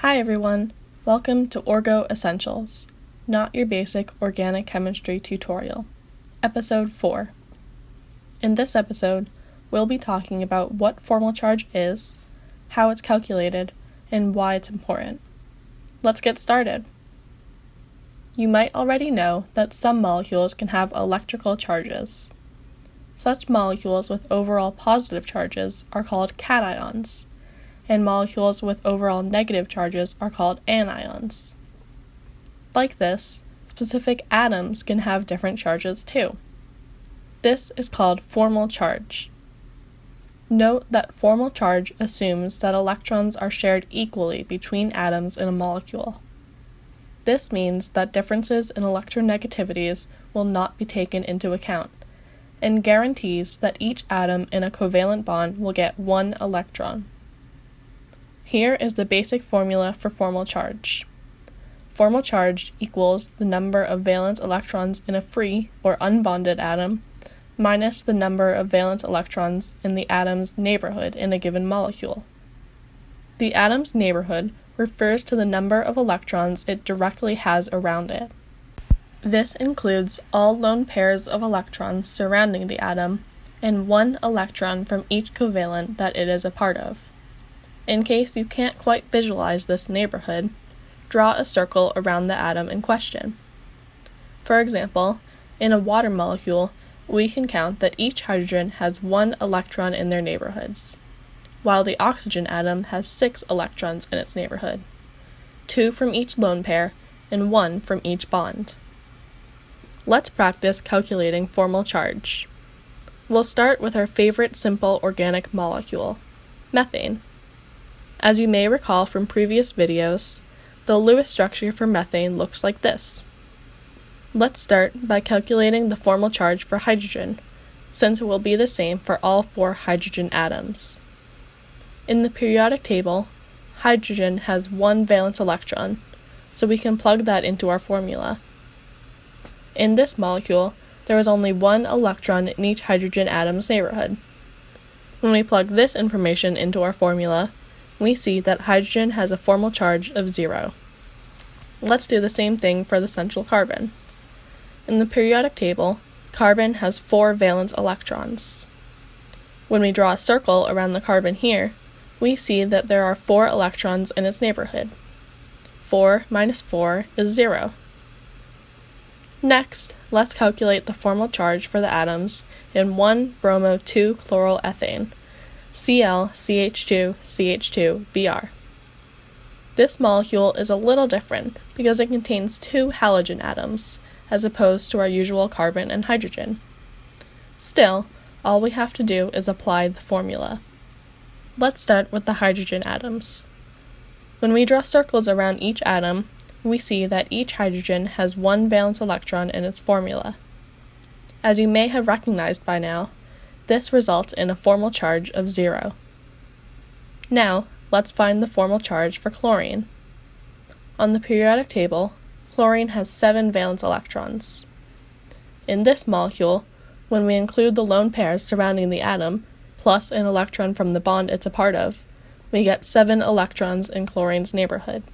Hi everyone, welcome to Orgo Essentials, not your basic organic chemistry tutorial, episode 4. In this episode, we'll be talking about what formal charge is, how it's calculated, and why it's important. Let's get started. You might already know that some molecules can have electrical charges. Such molecules with overall positive charges are called cations, and molecules with overall negative charges are called anions. Like this, specific atoms can have different charges too. This is called formal charge. Note that formal charge assumes that electrons are shared equally between atoms in a molecule. This means that differences in electronegativities will not be taken into account, and guarantees that each atom in a covalent bond will get one electron. Here is the basic formula for formal charge. Formal charge equals the number of valence electrons in a free or unbonded atom minus the number of valence electrons in the atom's neighborhood in a given molecule. The atom's neighborhood refers to the number of electrons it directly has around it. This includes all lone pairs of electrons surrounding the atom and one electron from each covalent that it is a part of. In case you can't quite visualize this neighborhood, draw a circle around the atom in question. For example, in a water molecule, we can count that each hydrogen has one electron in their neighborhoods, while the oxygen atom has 6 electrons in its neighborhood, 2 from each lone pair and 1 from each bond. Let's practice calculating formal charge. We'll start with our favorite simple organic molecule, methane. As you may recall from previous videos, the Lewis structure for methane looks like this. Let's start by calculating the formal charge for hydrogen, since it will be the same for all 4 hydrogen atoms. In the periodic table, hydrogen has 1 valence electron, so we can plug that into our formula. In this molecule, there is only 1 electron in each hydrogen atom's neighborhood. When we plug this information into our formula, we see that hydrogen has a formal charge of 0. Let's do the same thing for the central carbon. In the periodic table, carbon has 4 valence electrons. When we draw a circle around the carbon here, we see that there are 4 electrons in its neighborhood. 4 minus 4 is 0. Next, let's calculate the formal charge for the atoms in 1-bromo-2-chloroethane, ClCH2CH2Br. This molecule is a little different because it contains 2 halogen atoms, as opposed to our usual carbon and hydrogen. Still, all we have to do is apply the formula. Let's start with the hydrogen atoms. When we draw circles around each atom, we see that each hydrogen has 1 valence electron in its formula. As you may have recognized by now, this results in a formal charge of 0. Now, let's find the formal charge for chlorine. On the periodic table, chlorine has 7 valence electrons. In this molecule, when we include the lone pairs surrounding the atom, plus an electron from the bond it's a part of, we get 7 electrons in chlorine's neighborhood.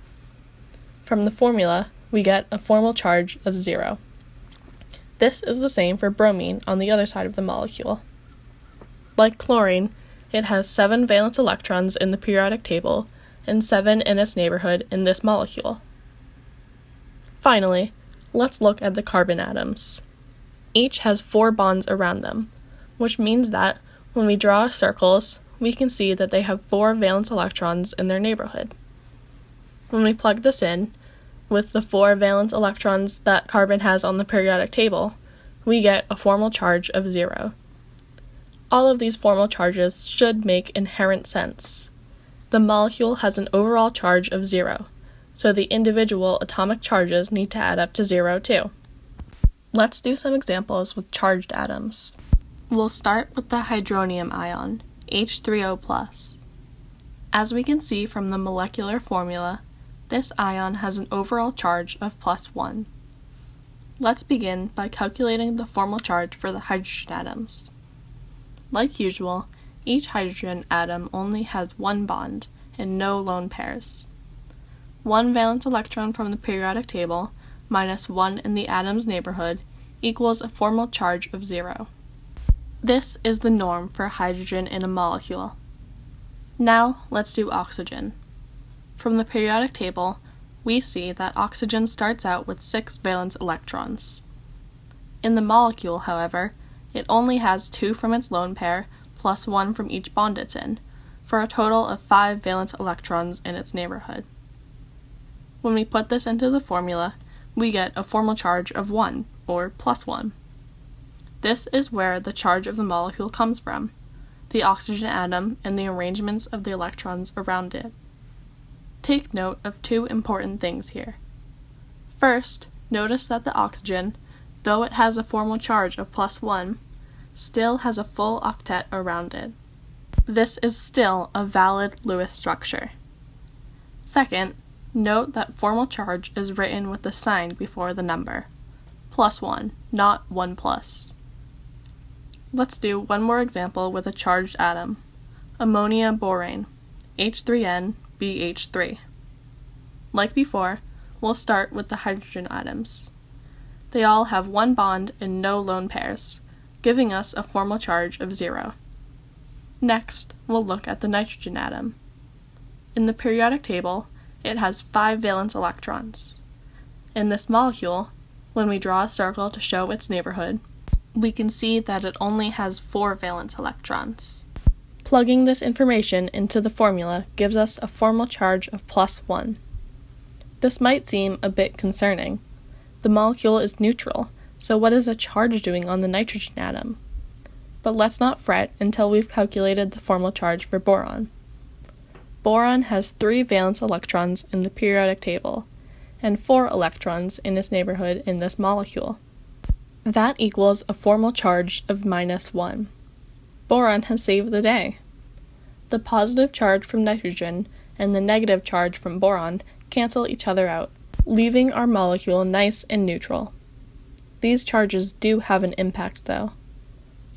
From the formula, we get a formal charge of 0. This is the same for bromine on the other side of the molecule. Like chlorine, it has 7 valence electrons in the periodic table and 7 in its neighborhood in this molecule. Finally, let's look at the carbon atoms. Each has 4 bonds around them, which means that when we draw circles, we can see that they have 4 valence electrons in their neighborhood. When we plug this in, with the 4 valence electrons that carbon has on the periodic table, we get a formal charge of 0. All of these formal charges should make inherent sense. The molecule has an overall charge of 0, so the individual atomic charges need to add up to 0 too. Let's do some examples with charged atoms. We'll start with the hydronium ion, H3O+. As we can see from the molecular formula, this ion has an overall charge of +1. Let's begin by calculating the formal charge for the hydrogen atoms. Like usual, each hydrogen atom only has 1 bond and no lone pairs. One valence electron from the periodic table minus one in the atom's neighborhood equals a formal charge of 0. This is the norm for hydrogen in a molecule. Now let's do oxygen. From the periodic table, we see that oxygen starts out with 6 valence electrons. In the molecule, however, it only has 2 from its lone pair plus 1 from each bond it's in, for a total of 5 valence electrons in its neighborhood. When we put this into the formula, we get a formal charge of 1, or plus 1. This is where the charge of the molecule comes from, the oxygen atom and the arrangements of the electrons around it. Take note of 2 important things here. First, notice that the oxygen, though it has a formal charge of plus 1, still has a full octet around it. This is still a valid Lewis structure. Second, note that formal charge is written with the sign before the number, plus 1, not 1 plus. Let's do one more example with a charged atom, ammonia borane, H3N, BH3. Like before, we'll start with the hydrogen atoms. They all have 1 bond and no lone pairs, giving us a formal charge of 0. Next, we'll look at the nitrogen atom. In the periodic table, it has 5 valence electrons. In this molecule, when we draw a circle to show its neighborhood, we can see that it only has 4 valence electrons. Plugging this information into the formula gives us a formal charge of plus 1. This might seem a bit concerning. The molecule is neutral, so what is a charge doing on the nitrogen atom? But let's not fret until we've calculated the formal charge for boron. Boron has 3 valence electrons in the periodic table, and 4 electrons in its neighborhood in this molecule. That equals a formal charge of minus 1. Boron has saved the day. The positive charge from nitrogen and the negative charge from boron cancel each other out, leaving our molecule nice and neutral. These charges do have an impact, though.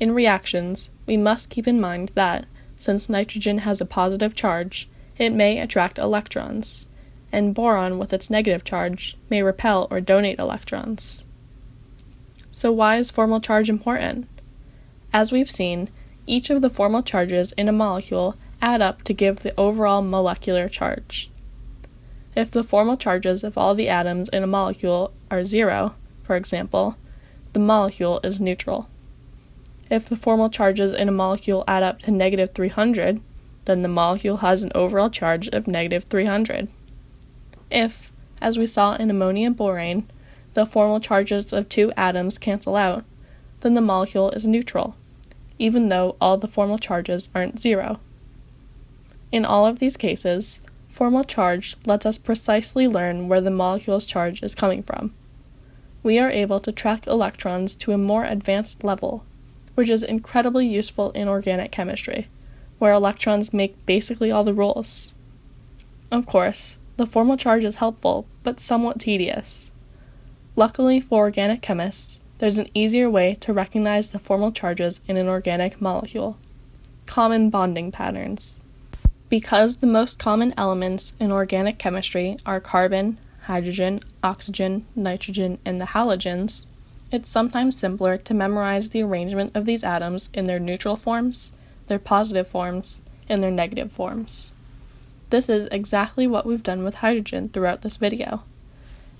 In reactions, we must keep in mind that, since nitrogen has a positive charge, it may attract electrons, and boron with its negative charge may repel or donate electrons. So why is formal charge important? As we've seen, each of the formal charges in a molecule add up to give the overall molecular charge. If the formal charges of all the atoms in a molecule are 0, for example, the molecule is neutral. If the formal charges in a molecule add up to negative 300, then the molecule has an overall charge of negative 300. If, as we saw in ammonia borane, the formal charges of 2 atoms cancel out, then the molecule is neutral, even though all the formal charges aren't 0. In all of these cases, formal charge lets us precisely learn where the molecule's charge is coming from. We are able to track electrons to a more advanced level, which is incredibly useful in organic chemistry, where electrons make basically all the rules. Of course, the formal charge is helpful, but somewhat tedious. Luckily for organic chemists, there's an easier way to recognize the formal charges in an organic molecule: common bonding patterns. Because the most common elements in organic chemistry are carbon, hydrogen, oxygen, nitrogen, and the halogens, it's sometimes simpler to memorize the arrangement of these atoms in their neutral forms, their positive forms, and their negative forms. This is exactly what we've done with hydrogen throughout this video.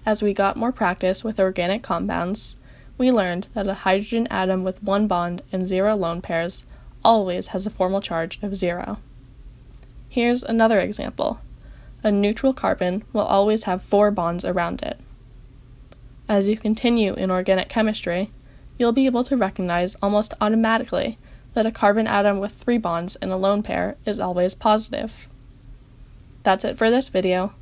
As we got more practice with organic compounds, we learned that a hydrogen atom with 1 bond and 0 lone pairs always has a formal charge of 0. Here's another example. A neutral carbon will always have 4 bonds around it. As you continue in organic chemistry, you'll be able to recognize almost automatically that a carbon atom with 3 bonds and a lone pair is always positive. That's it for this video.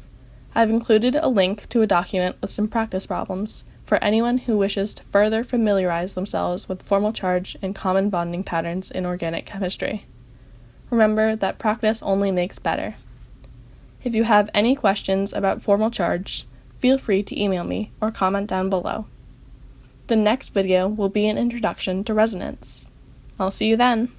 I've included a link to a document with some practice problems for anyone who wishes to further familiarize themselves with formal charge and common bonding patterns in organic chemistry. Remember that practice only makes better. If you have any questions about formal charge, feel free to email me or comment down below. The next video will be an introduction to resonance. I'll see you then!